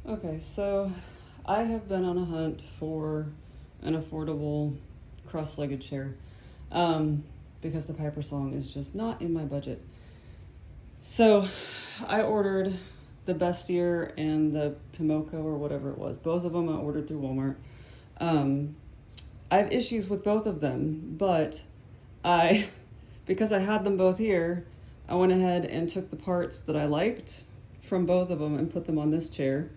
Okay, so I have been on a hunt for an affordable cross-legged chair because the Piper Song is just not in my budget. So I ordered the Bestier and the Pinmoco or whatever it was. Both of them I ordered through Walmart. I have issues with both of them, but because I had them both here, I went ahead and took the parts that I liked from both of them and put them on this chair.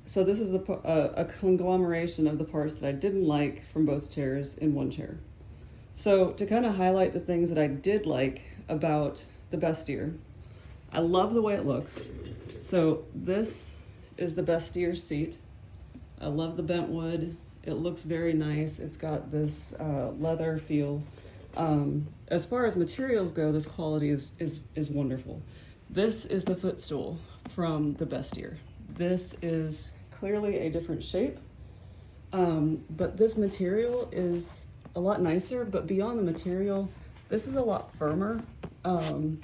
So this is a conglomeration of the parts that I didn't like from both chairs in one chair. So to kind of highlight the things that I did like about the Bestier, I love the way it looks. So this is the Bestier seat. I love the bentwood. It looks very nice. It's got this leather feel. As far as materials go, this quality is wonderful. This is the footstool from the Bestier. This is clearly a different shape, but this material is a lot nicer, but beyond the material, this is a lot firmer, and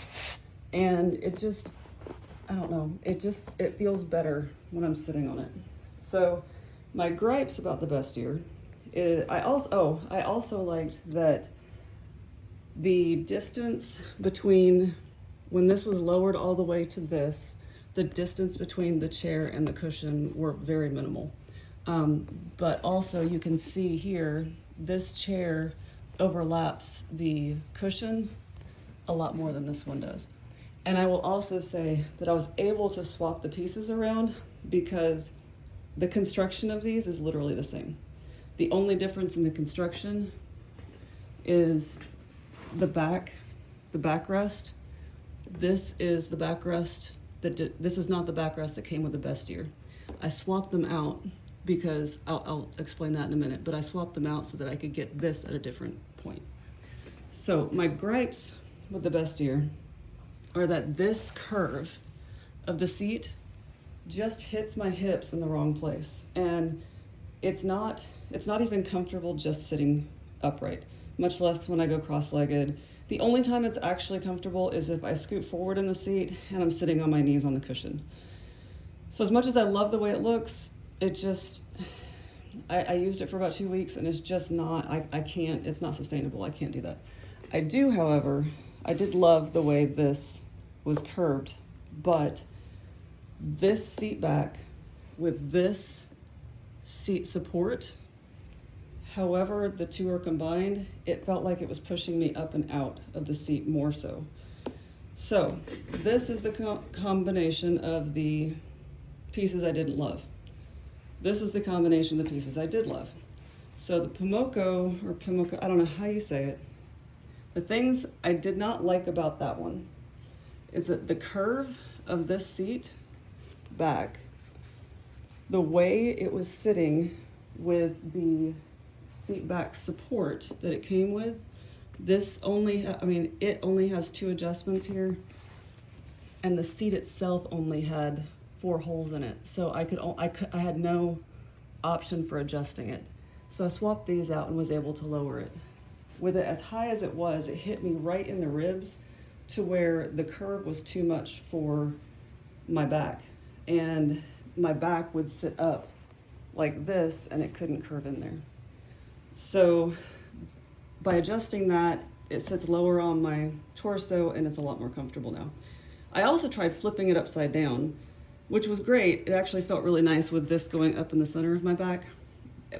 it just, I don't know, it feels better when I'm sitting on it. So my gripes about the Bestier is, I also liked that the distance between, when this was lowered all the way to this, the distance between the chair and the cushion were very minimal. But also you can see here, this chair overlaps the cushion a lot more than this one does. And I will also say that I was able to swap the pieces around because the construction of these is literally the same. The only difference in the construction is the backrest. This is the backrest. This is not the backrest that came with the Bestier. I swapped them out because I'll explain that in a minute, but I swapped them out so that I could get this at a different point. So my gripes with the Bestier are that this curve of the seat just hits my hips in the wrong place. And it's not even comfortable just sitting upright, much less when I go cross-legged. The only time it's actually comfortable is if I scoot forward in the seat and I'm sitting on my knees on the cushion. So as much as I love the way it looks, it just, I used it for about 2 weeks and it's just not, I can't, it's not sustainable. I can't do that. I do, however, I did love the way this was curved, but this seat back with this seat support, however the two are combined, it felt like it was pushing me up and out of the seat more so. So this is the combination of the pieces I didn't love. This is the combination of the pieces I did love. So the Pinmoco, I don't know how you say it. The things I did not like about that one is that the curve of this seat back, the way it was sitting with the seat back support that it came with, it only has 2 adjustments here, and the seat itself only had 4 holes in it. So I had no option for adjusting it. So I swapped these out and was able to lower it. With it as high as it was, it hit me right in the ribs to where the curve was too much for my back. And my back would sit up like this and it couldn't curve in there. So by adjusting that, it sits lower on my torso and it's a lot more comfortable now. I also tried flipping it upside down, which was great. It actually felt really nice with this going up in the center of my back.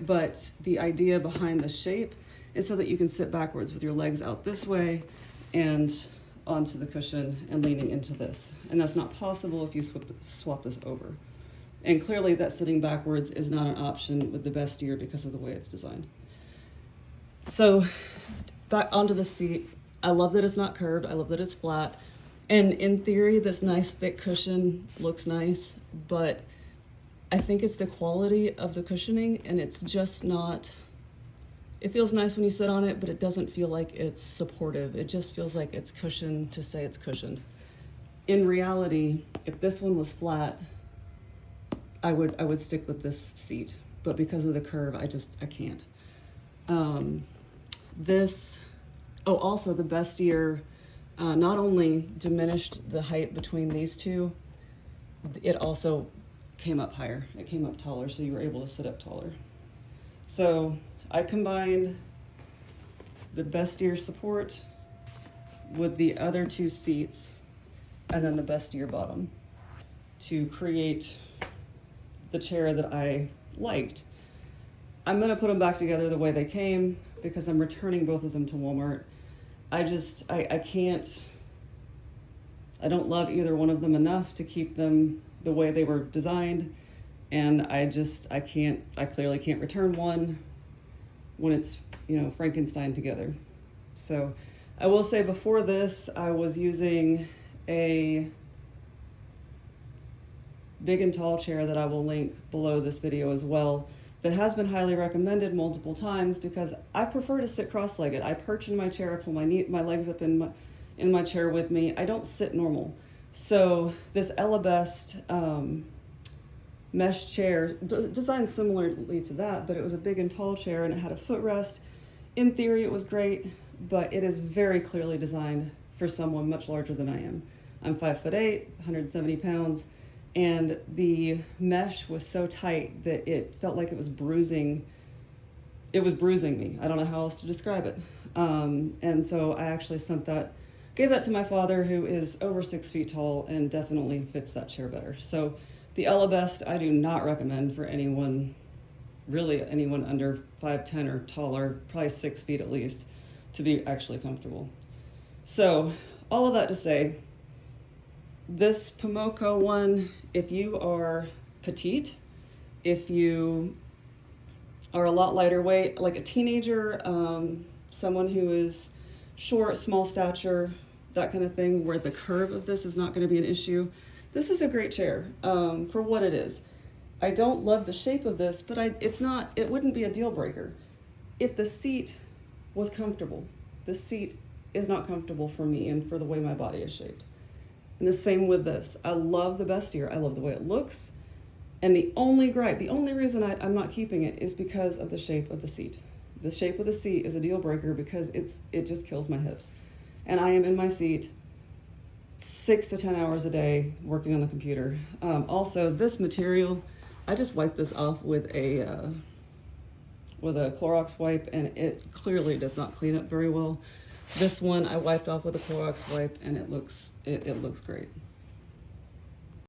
But the idea behind the shape is so that you can sit backwards with your legs out this way and onto the cushion and leaning into this. And that's not possible if you swap this over. And clearly that sitting backwards is not an option with the Bestier because of the way it's designed. So back onto the seat. I love that it's not curved. I love that it's flat. And in theory, this nice thick cushion looks nice, but I think it's the quality of the cushioning, and it's just not, it feels nice when you sit on it, but it doesn't feel like it's supportive. It just feels like it's cushioned to say it's cushioned. In reality, if this one was flat, I would stick with this seat, but because of the curve, I can't. Also the Bestier not only diminished the height between these two, it also came up higher. It came up taller, so you were able to sit up taller. So I combined the Bestier support with the other two seats and then the Bestier bottom to create the chair that I liked. I'm gonna put them back together the way they came because I'm returning both of them to Walmart. I can't, I don't love either one of them enough to keep them the way they were designed. And I clearly can't return one when it's, you know, Frankenstein together. So I will say before this, I was using a big and tall chair that I will link below this video as well, that has been highly recommended multiple times because I prefer to sit cross-legged. I perch in my chair, I pull my legs up in my chair with me. I don't sit normal. So this Best mesh chair, designed similarly to that, but it was a big and tall chair and it had a footrest. In theory, it was great, but it is very clearly designed for someone much larger than I am. I'm 5'8", 170 pounds, and the mesh was so tight that it felt like it was bruising. It was bruising me. I don't know how else to describe it. And so I actually gave that to my father, who is over 6 feet tall and definitely fits that chair better. So the Best I do not recommend for anyone, really anyone under 5'10" or taller, probably 6 feet at least, to be actually comfortable. So all of that to say, this Pinmoco one, if you are petite, if you are a lot lighter weight, like a teenager, someone who is short, small stature, that kind of thing, where the curve of this is not going to be an issue, this is a great chair for what it is. I don't love the shape of this, but it wouldn't be a deal breaker if the seat was comfortable. The seat is not comfortable for me and for the way my body is shaped. And the same with this. I love the Bestier. I love the way it looks. And the only reason I'm not keeping it is because of the shape of the seat. The shape of the seat is a deal breaker because it just kills my hips. And I am in my seat 6 to 10 hours a day working on the computer. Also, this material, I just wiped this off with a Clorox wipe, and it clearly does not clean up very well. This one I wiped off with a Clorox wipe, and it looks great.